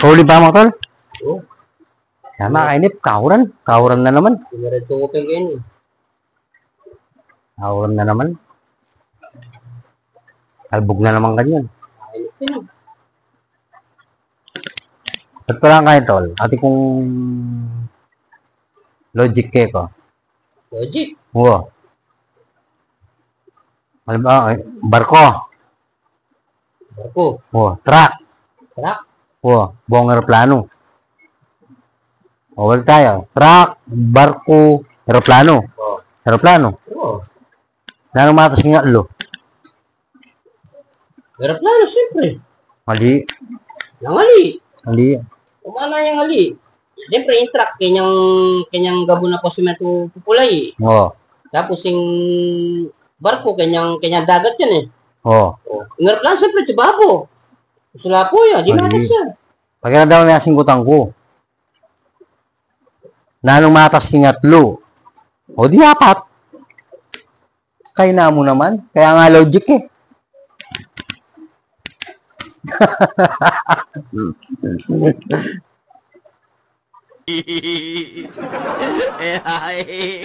Huli ba mga tol? Oo. Tama, kainip. Kahuran. Kahuran na naman. Diretso ko kayo eh. Kahuran na naman. Albog na naman ganyan. Ayos din. Ba't pala kayo tol? Ati kong logic cake ko. Logic. Oo. Ano ba? Barko. Barko. Oo. Truck. Truck. Oo. Buong aeroplano. O, wala tayo. Truck, barko, aeroplano. Oo. Aeroplano. Oo. Nanong matas nga lo? Aeroplano, siyempre. Mali. Nangali. Mali. Umana yung hali. Siyempre, yung truck, kanyang gabo na po simento pupulay. Oo. Tapos yung barko, kanyang dagat yan eh. Oo. Yung aeroplano, siyempre, tibabo. Sula po yan, di matas yan. Pag na daw may asinggutan ko. Nanong matas kingatlo. O di apat. Kaya na mo naman. Kaya nga logic eh. Hehehe